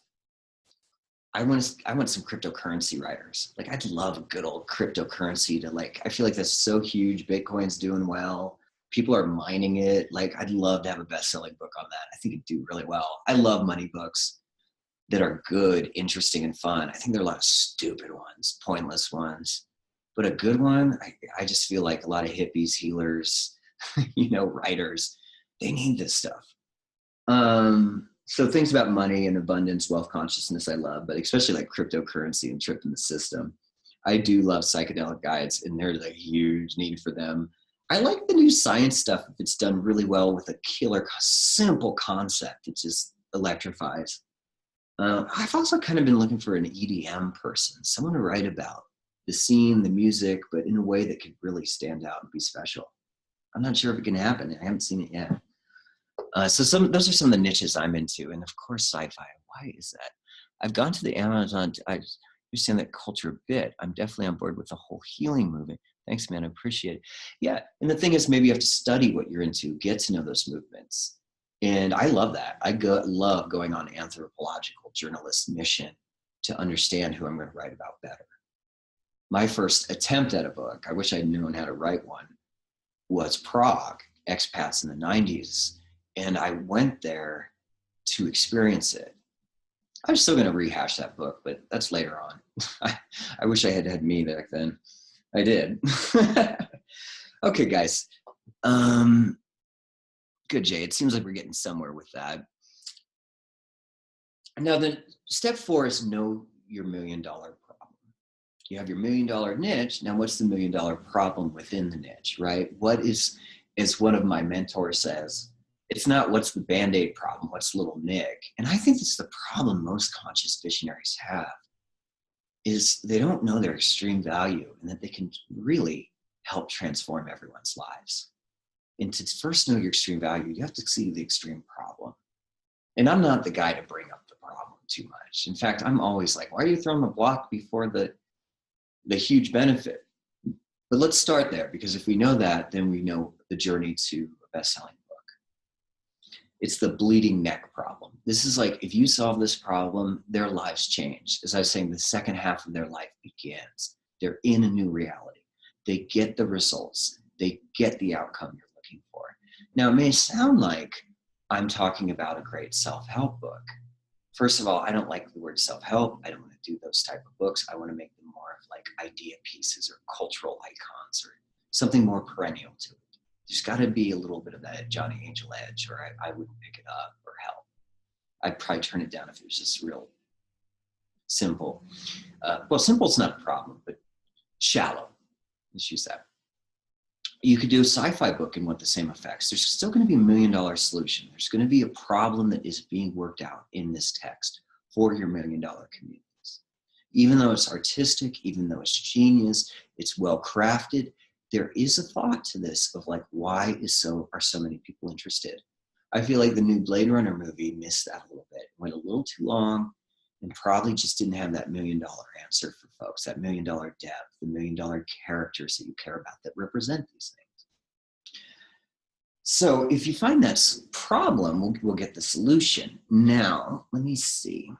[SPEAKER 1] I want some cryptocurrency writers. Like, I'd love a good old cryptocurrency I feel like that's so huge. Bitcoin's doing well. People are mining it. Like, I'd love to have a best-selling book on that. I think it'd do really well. I love money books that are good, interesting, and fun. I think there are a lot of stupid ones, pointless ones. But a good one, I just feel like a lot of hippies, healers, writers, they need this stuff. So things about money and abundance, wealth consciousness, I love, but especially like cryptocurrency and tripping the system. I do love psychedelic guides, and there's a huge need for them. I like the new science stuff if it's done really well with a killer, simple concept that just electrifies. I've also kind of been looking for an EDM person, someone to write about the scene, the music, but in a way that could really stand out and be special. I'm not sure if it can happen. I haven't seen it yet. So those are some of the niches I'm into. And of course, sci-fi. Why is that? I've gone to the Amazon. I understand that culture a bit. I'm definitely on board with the whole healing movement. Thanks, man. I appreciate it. Yeah. And the thing is, maybe you have to study what you're into, get to know those movements. And I love that. Love going on anthropological journalist mission to understand who I'm going to write about better. My first attempt at a book, I wish I'd known how to write one, was Prague, expats in the 90s. And I went there to experience it. I'm still going to rehash that book, but that's later on. I wish I had had me back then. I did. Okay, guys. Good, Jay. It seems like we're getting somewhere with that. Now, the step 4 is know your $1 million problem. You have your $1 million niche. Now, what's the $1 million problem within the niche, right? What is, as one of my mentors says, it's not what's the Band-Aid problem, what's little Nick. And I think it's the problem most conscious visionaries have, is they don't know their extreme value and that they can really help transform everyone's lives. And to first know your extreme value, you have to see the extreme problem. And I'm not the guy to bring up the problem too much. In fact, I'm always like, why are you throwing the block before the huge benefit? But let's start there, because if we know that, then we know the journey to a best-selling book. It's the bleeding neck problem. This is like, if you solve this problem, their lives change. As I was saying, the second half of their life begins. They're in a new reality. They get the results. They get the outcome you're looking for. Now, it may sound like I'm talking about a great self-help book. First of all, I don't like the word self-help. I don't want to do those type of books. I want to make them more of like idea pieces or cultural icons or something more perennial to it. There's got to be a little bit of that Johnny Angel edge, or I wouldn't pick it up or help. I'd probably turn it down if it was just real simple. Well, simple's not a problem, but shallow, let's use that. You could do a sci-fi book and want the same effects. There's still going to be $1 million solution. There's going to be a problem that is being worked out in this text for your $1 million communities. Even though it's artistic, even though it's genius, it's well crafted, there is a thought to this of like, why are so many people interested? I feel like the new Blade Runner movie missed that a little bit, went a little too long, and probably just didn't have that $1 million answer for folks, that $1 million depth, the $1 million characters that you care about that represent these things. So if you find that problem, we'll get the solution. Now, let me see.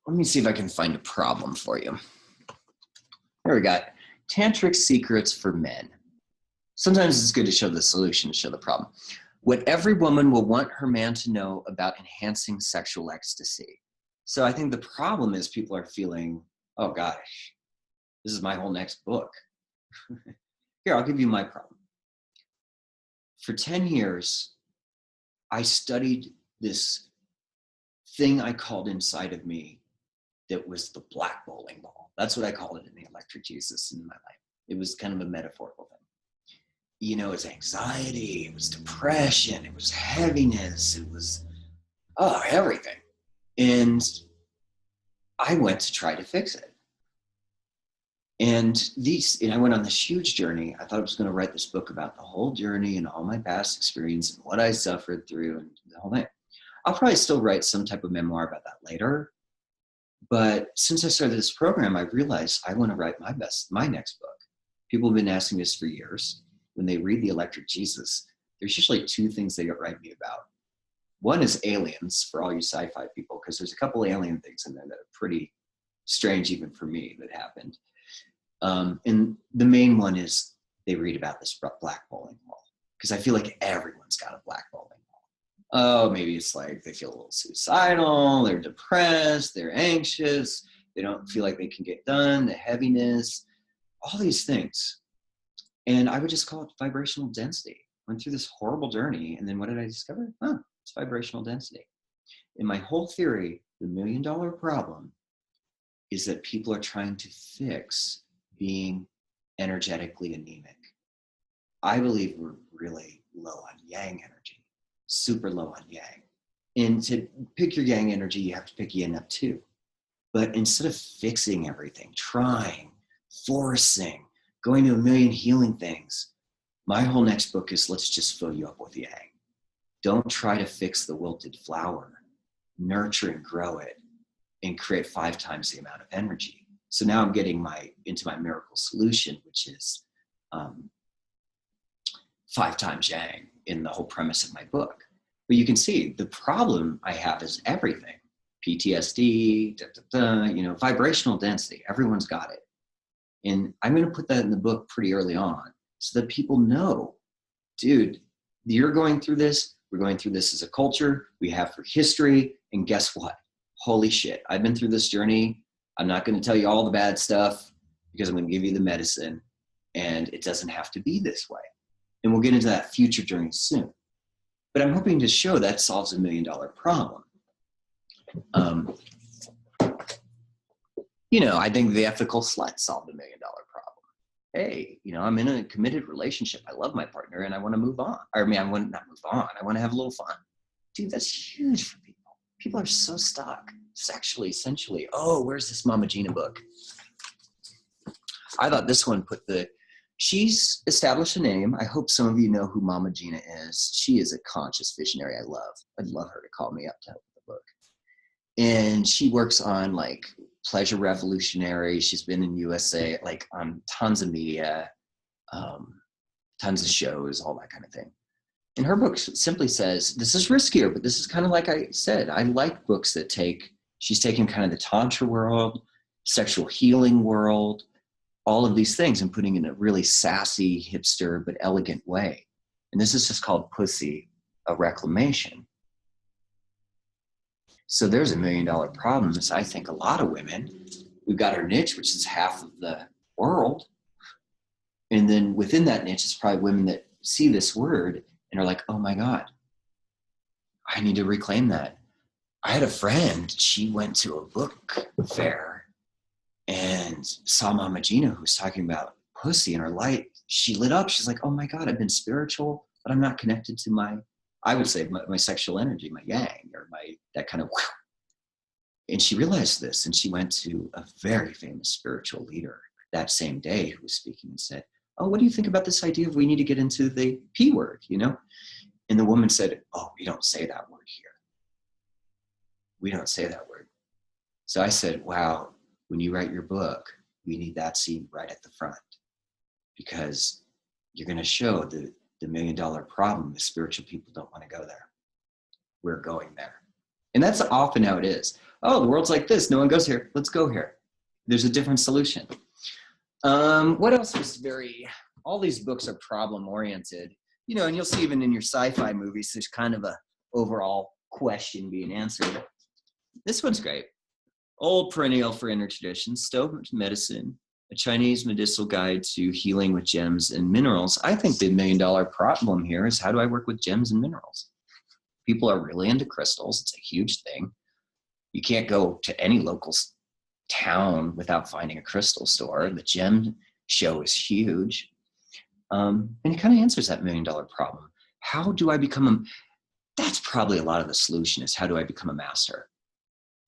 [SPEAKER 1] Let me see if I can find a problem for you. Here we got Tantric Secrets for Men. Sometimes it's good to show the solution, to show the problem. What every woman will want her man to know about enhancing sexual ecstasy. So I think the problem is people are feeling, oh gosh, this is my whole next book. Here, I'll give you my problem. For 10 years, I studied this thing I called inside of me that was the black bowling ball. That's what I called it in the Electric Jesus in my life. It was kind of a metaphorical thing. You know, it was anxiety, it was depression, it was heaviness, it was, everything. And I went to try to fix it. And I went on this huge journey. I thought I was going to write this book about the whole journey and all my past experience and what I suffered through and the whole thing. I'll probably still write some type of memoir about that later. But since I started this program, I realized I want to write my next book. People have been asking this for years. When they read The Electric Jesus, there's usually 2 things they write me about. One is aliens, for all you sci-fi people, because there's a couple alien things in there that are pretty strange even for me that happened. And the main one is they read about this black bowling ball, because I feel like everyone's got a black bowling ball. Oh, maybe it's like they feel a little suicidal, they're depressed, they're anxious, they don't feel like they can get done, the heaviness, all these things. And I would just call it vibrational density. Went through this horrible journey, and then what did I discover? It's vibrational density. In my whole theory, the $1 million problem is that people are trying to fix being energetically anemic. I believe we're really low on yang energy, super low on yang. And to pick your yang energy, you have to pick yin up too. But instead of fixing everything, trying, forcing, going to a million healing things, my whole next book is let's just fill you up with yang. Don't try to fix the wilted flower. Nurture and grow it and create 5 times the amount of energy. So now I'm getting into my miracle solution, which is 5 times yang in the whole premise of my book. But you can see the problem I have is everything. PTSD, vibrational density. Everyone's got it. And I'm going to put that in the book pretty early on so that people know, dude, you're going through this. We're going through this as a culture. We have for history. And guess what? Holy shit. I've been through this journey. I'm not going to tell you all the bad stuff because I'm going to give you the medicine. And it doesn't have to be this way. And we'll get into that future journey soon. But I'm hoping to show that solves $1 million problem. I think the ethical slut solved $1 million problem. Hey, I'm in a committed relationship. I love my partner and I want to move on. I want not move on. I want to have a little fun. Dude, that's huge for people. People are so stuck sexually, sensually. Oh, where's this Mama Gina book? I thought this one she's established a name. I hope some of you know who Mama Gina is. She is a conscious visionary I love. I'd love her to call me up to help with the book. And she works on pleasure revolutionary. She's been in USA, on tons of media, tons of shows, all that kind of thing. And her book simply says, this is riskier, but this is kind of like I said, I like books that she's taking kind of the tantra world, sexual healing world, all of these things and putting in a really sassy, hipster, but elegant way. And this is just called Pussy, a Reclamation. So there's $1 million problem. I think a lot of women, we've got our niche, which is half of the world. And then within that niche is probably women that see this word and are like, oh my God, I need to reclaim that. I had a friend, she went to a book fair and saw Mama Gina who was talking about pussy, and her light, she lit up. She's like, oh my God, I've been spiritual, but I'm not connected to I would say my sexual energy, my yang, or that kind of, and she realized this, and she went to a very famous spiritual leader that same day who was speaking and said, oh, what do you think about this idea of we need to get into the P word, And the woman said, oh, we don't say that word here. We don't say that word. So I said, wow, when you write your book, we need that scene right at the front, because you're going to show the $1 million problem. The spiritual people don't want to go there. We're going there. And that's often how it is. Oh, the world's like this. No one goes here. Let's go here. There's a different solution. What else was all these books are problem oriented, and you'll see even in your sci-fi movies, there's kind of a overall question being answered. This one's great. Old perennial for inner traditions, Stove Medicine, a Chinese medicinal guide to healing with gems and minerals. I think the $1 million problem here is, how do I work with gems and minerals? People are really into crystals. It's a huge thing. You can't go to any local town without finding a crystal store. The gem show is huge. And it kind of answers that $1 million problem. How do I that's probably a lot of the solution, is how do I become a master?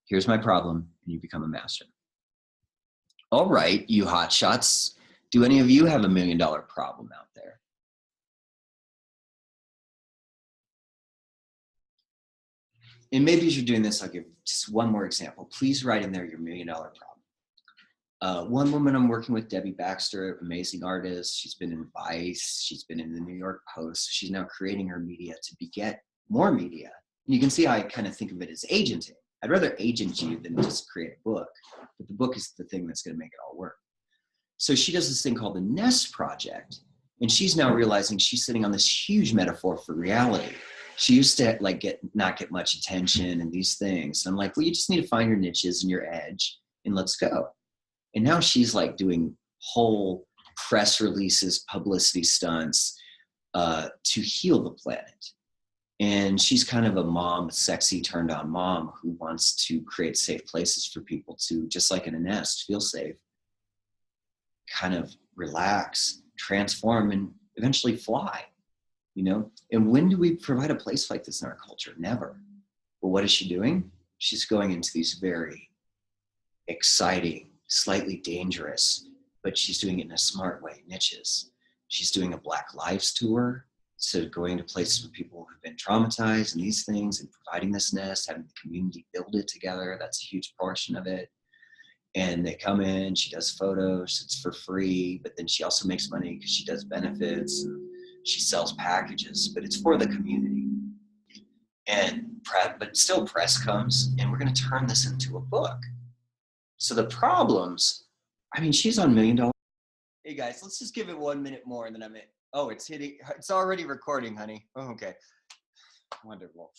[SPEAKER 1] Here's my problem, and you become a master. All right, you hotshots. Do any of you have $1 million problem out there? And maybe as you're doing this, I'll give just one more example. Please write in there your $1 million problem. One woman I'm working with, Debbie Baxter, amazing artist. She's been in Vice. She's been in the New York Post. She's now creating her media to beget more media. And you can see how I kind of think of it as agenting. I'd rather agent you than just create a book. But the book is the thing that's going to make it all work. So she does this thing called the Nest Project. And she's now realizing she's sitting on this huge metaphor for reality. She used to not get much attention and these things. And I'm like, well, you just need to find your niches and your edge, and let's go. And now she's doing whole press releases, publicity stunts to heal the planet. And she's kind of a mom, sexy turned on mom who wants to create safe places for people to, just like in a nest, feel safe, kind of relax, transform, and eventually fly, And when do we provide a place like this in our culture? Never. Well, what is she doing? She's going into these very exciting, slightly dangerous, but she's doing it in a smart way, niches. She's doing a Black Lives Tour. So going to places with people who've been traumatized and these things and providing this nest, having the community build it together. That's a huge portion of it. And they come in, she does photos, it's for free, but then she also makes money because she does benefits and she sells packages, but it's for the community. But still press comes and we're going to turn this into a book. So the problems, I mean, she's on $1 Million. Hey guys, let's just give it 1 minute more and then I'm in. Oh, it's already recording, honey. Oh, okay. Wonderful.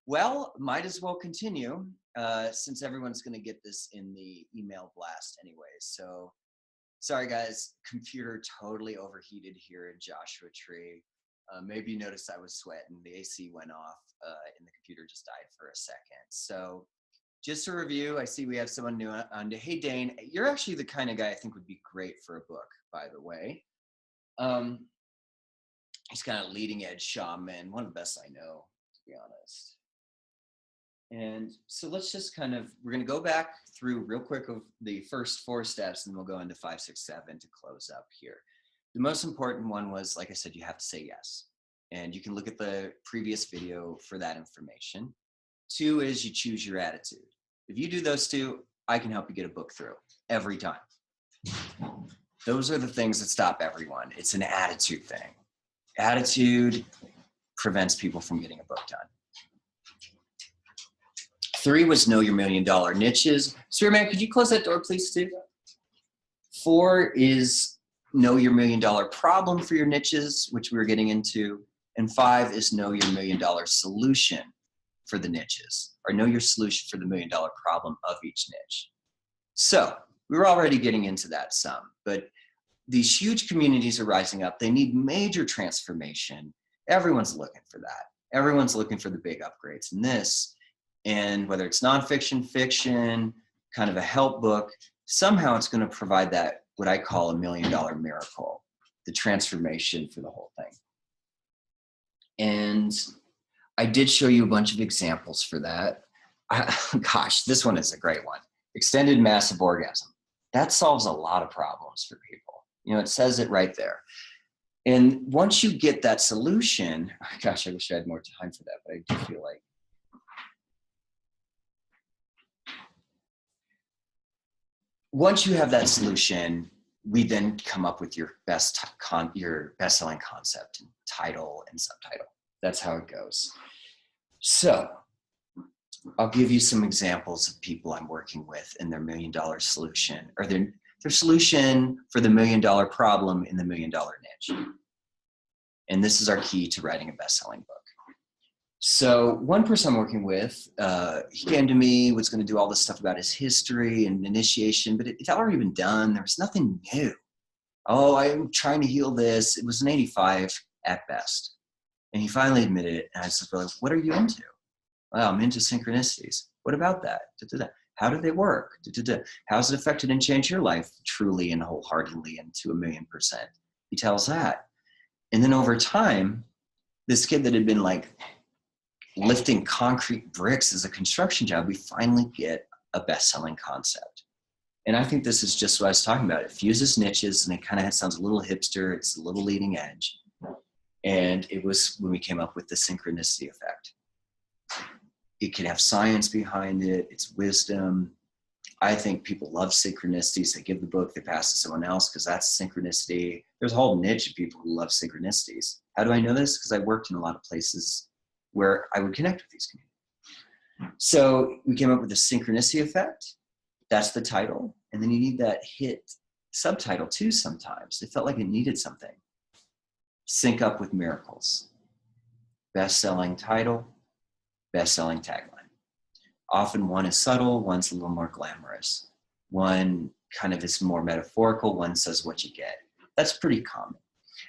[SPEAKER 1] Well, might as well continue since everyone's going to get this in the email blast anyway. So sorry guys, computer totally overheated here in Joshua Tree. Maybe you noticed I was sweating. The AC went off and the computer just died for a second. So just to review, I see we have someone new on. Hey, Dane, you're actually the kind of guy I think would be great for a book, by the way. He's kind of leading edge shaman, one of the best I know, to be honest. And so let's just we're going to go back through real quick of the first 4 steps and we'll go into 5, 6, 7 to close up here. The most important one was, like I said, you have to say yes. And you can look at the previous video for that information. 2 is you choose your attitude. If you do those 2, I can help you get a book through every time. Those are the things that stop everyone. It's an attitude thing. Attitude prevents people from getting a book done. 3 was know your $1 million niches. Spearman, could you close that door, please, Steve? 4 is know your $1 million problem for your niches, which we were getting into. And 5 is know your $1 million solution for the niches, or know your solution for the $1 million problem of each niche. So we were already getting into that some, but these huge communities are rising up. They need major transformation. Everyone's looking for that. Everyone's looking for the big upgrades in this. And whether it's nonfiction, fiction, kind of a help book, somehow it's going to provide that, what I call $1 million miracle, the transformation for the whole thing. And I did show you a bunch of examples for that. Gosh, this one is a great one. Extended massive orgasm. That solves a lot of problems for people. You know, it says it right there. And once you get that solution, gosh, I wish I had more time for that, but I do feel like. Once you have that solution, we then come up with your best-selling concept and title and subtitle. That's how it goes. So I'll give you some examples of people I'm working with in their $1 million solution, or their solution for the $1 million problem in the $1 million niche. And this is our key to writing a best-selling book. So one person I'm working with, he came to me, was going to do all this stuff about his history and initiation, but it's already been done. There was nothing new. Oh, I'm trying to heal this. It was an 85 at best. And he finally admitted it. And I said, well, what are you into? Well, I'm into synchronicities. What about that? Da-da-da. How do they work? Da-da-da. How's it affected and changed your life truly and wholeheartedly and to 1,000,000%? He tells that. And then over time, this kid that had been like lifting concrete bricks as a construction job, we finally get a best-selling concept. And I think this is just what I was talking about. It fuses niches and it kind of sounds a little hipster. It's a little leading edge. And it was when we came up with the synchronicity effect. It can have science behind it. It's wisdom. I think people love synchronicities. They give the book, they pass to someone else because that's synchronicity. There's a whole niche of people who love synchronicities. How do I know this? Because I worked in a lot of places where I would connect with these communities. So we came up with the synchronicity effect. That's the title. And then you need that hit subtitle too sometimes. It felt like it needed something. Sync up with miracles. Best-selling title, best-selling tagline. Often one is subtle, one's a little more glamorous. One kind of is more metaphorical, one says what you get. That's pretty common.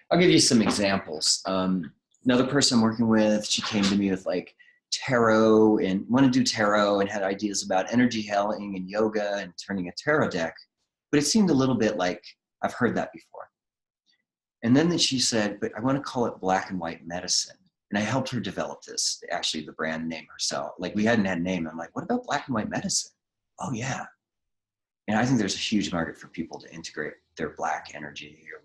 [SPEAKER 1] I'll give you some examples. Another person I'm working with, she came to me with like tarot and wanted to do tarot and had ideas about energy healing and yoga and turning a tarot deck. But it seemed a little bit like I've heard that before. And then she said, but I want to call it black and white medicine. And I helped her develop this, actually the brand name herself. Like we hadn't had a name. I'm like, what about black and white medicine? Oh yeah. And I think there's a huge market for people to integrate their black energy or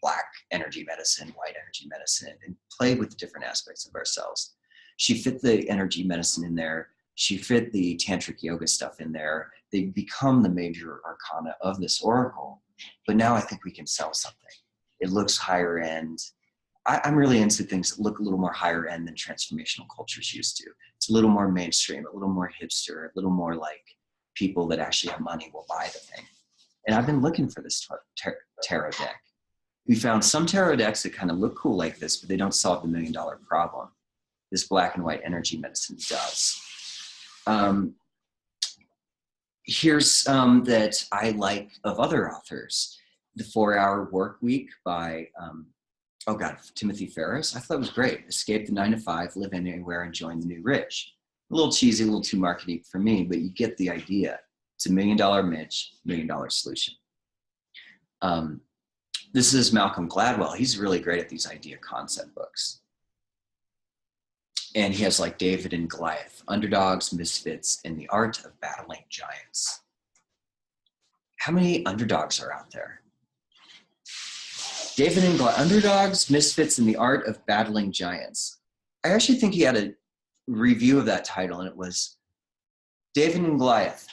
[SPEAKER 1] black energy medicine, white energy medicine, and play with the different aspects of ourselves. She fit the energy medicine in there. She fit the tantric yoga stuff in there. They become the major arcana of this oracle. But now I think we can sell something. It looks higher end. I'm really into things that look a little more higher end than transformational cultures used to. It's a little more mainstream, a little more hipster, a little more like people that actually have money will buy the thing. And I've been looking for this tarot deck. We found some tarot decks that kind of look cool like this, but they don't solve the $1 million problem. This black and white energy medicine does. Here's some that I like of other authors. The 4-Hour Work Week by, Timothy Ferriss. I thought it was great. Escape the 9-to-5, live anywhere, and join the new rich. A little cheesy, a little too marketing for me, but you get the idea. It's a $1 million niche, $1 million solution. This is Malcolm Gladwell. He's really great at these idea concept books. And he has like David and Goliath, Underdogs, Misfits, and the Art of Battling Giants. How many underdogs are out there? David and Goliath, Underdogs, Misfits, and the Art of Battling Giants. I actually think he had a review of that title, and it was David and Goliath.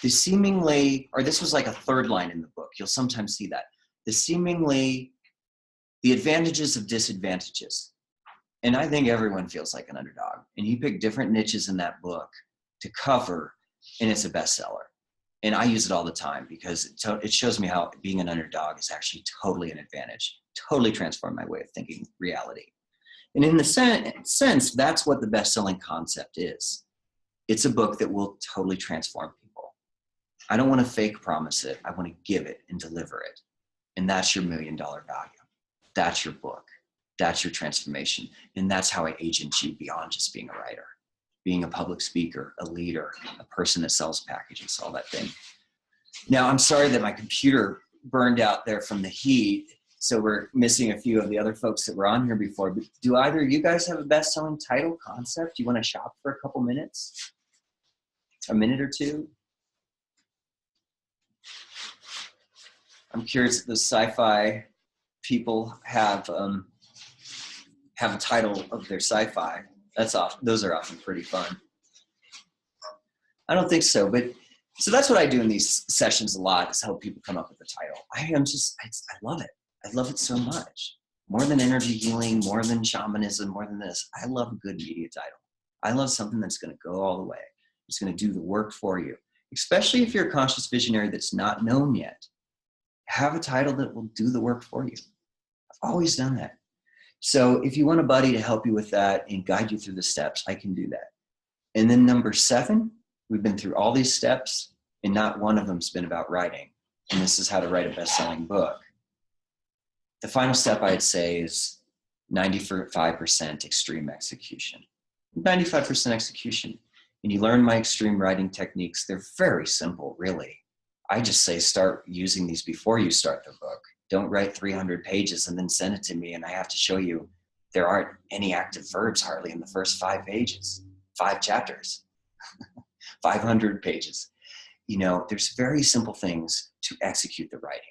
[SPEAKER 1] This was like a third line in the book. You'll sometimes see that. The advantages of disadvantages. And I think everyone feels like an underdog. And he picked different niches in that book to cover, and it's a bestseller. And I use it all the time because it shows me how being an underdog is actually totally an advantage, totally transformed my way of thinking reality. And in the sense, that's what the best-selling concept is. It's a book that will totally transform people. I don't want to fake promise it. I want to give it and deliver it. And that's your $1 million value. That's your book. That's your transformation. And that's how I agent you beyond just being a writer, being a public speaker, a leader, a person that sells packages, all that thing. Now, I'm sorry that my computer burned out there from the heat. So we're missing a few of the other folks that were on here before. But do either of you guys have a best-selling title concept? Do you want to shop for a couple minutes? A minute or two? I'm curious if the sci-fi people have a title of their sci-fi. Those are often pretty fun. I don't think so, but so that's what I do in these sessions a lot, is help people come up with a title. I love it. I love it so much. More than energy healing, more than shamanism, more than this. I love a good media title. I love something that's going to go all the way. It's going to do the work for you, especially if you're a conscious visionary that's not known yet. Have a title that will do the work for you. I've always done that. So if you want a buddy to help you with that and guide you through the steps, I can do that. And then number 7, we've been through all these steps and not one of them's been about writing. And this is how to write a best-selling book. The final step I'd say is 95% extreme execution. 95% execution. And you learn my extreme writing techniques. They're very simple, really. I just say start using these before you start the book. Don't write 300 pages and then send it to me and I have to show you there aren't any active verbs hardly in the first 5 pages, 5 chapters, 500 pages. You know, there's very simple things to execute the writing.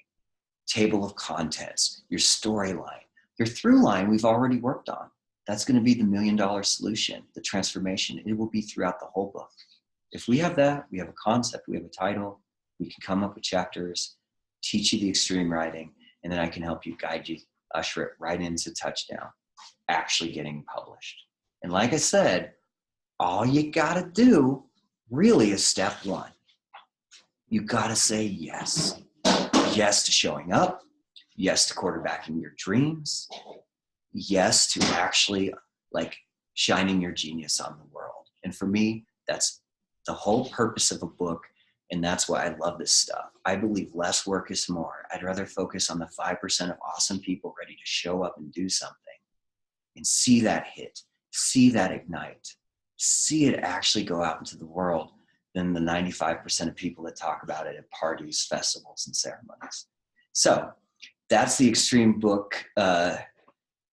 [SPEAKER 1] Table of contents, your storyline, your through line we've already worked on. That's going to be the $1 million solution, the transformation. It will be throughout the whole book. If we have that, we have a concept, we have a title, we can come up with chapters, teach you the extreme writing, and then I can help you, guide you, usher it right into touchdown, actually getting published. And like I said, all you got to do really is step 1. You got to say yes. Yes to showing up. Yes to quarterbacking your dreams. Yes to actually like shining your genius on the world. And for me, that's the whole purpose of a book. And that's why I love this stuff. I believe less work is more. I'd rather focus on the 5% of awesome people ready to show up and do something and see that hit, see that ignite, see it actually go out into the world than the 95% of people that talk about it at parties, festivals, and ceremonies. So that's the extreme book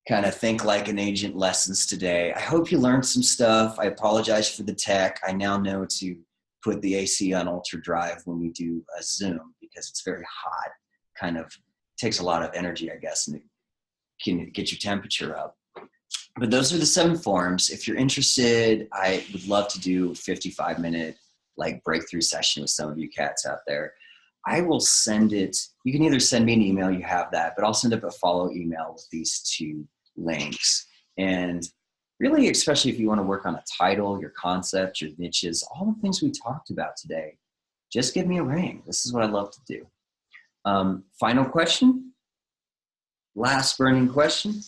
[SPEAKER 1] kind of think like an agent lessons today. I hope you learned some stuff. I apologize for the tech. I now know to put the AC on ultra drive when we do a Zoom because it's very hot. Kind of takes a lot of energy, I guess, and it can get your temperature up. But those are the 7 forms. If you're interested, I would love to do a 55-minute like breakthrough session with some of you cats out there. I will send it. You can either send me an email, you have that, but I'll send up a follow email with these 2 links. And really, especially if you want to work on a title, your concept, your niches, all the things we talked about today, just give me a ring. This is what I love to do. Final question? Last burning question?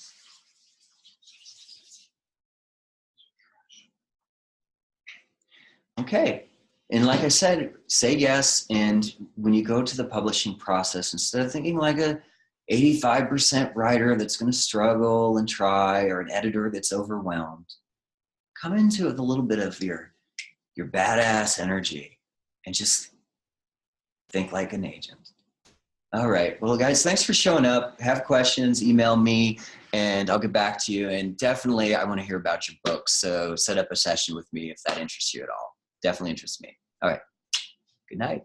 [SPEAKER 1] Okay. And like I said, say yes. And when you go to the publishing process, instead of thinking like a 85% writer that's going to struggle and try, or an editor that's overwhelmed, come into it with a little bit of your badass energy and just think like an agent. All right. Well, guys, thanks for showing up. Have questions, email me, and I'll get back to you. And definitely, I want to hear about your books. So set up a session with me if that interests you at all. Definitely interests me. All right. Good night.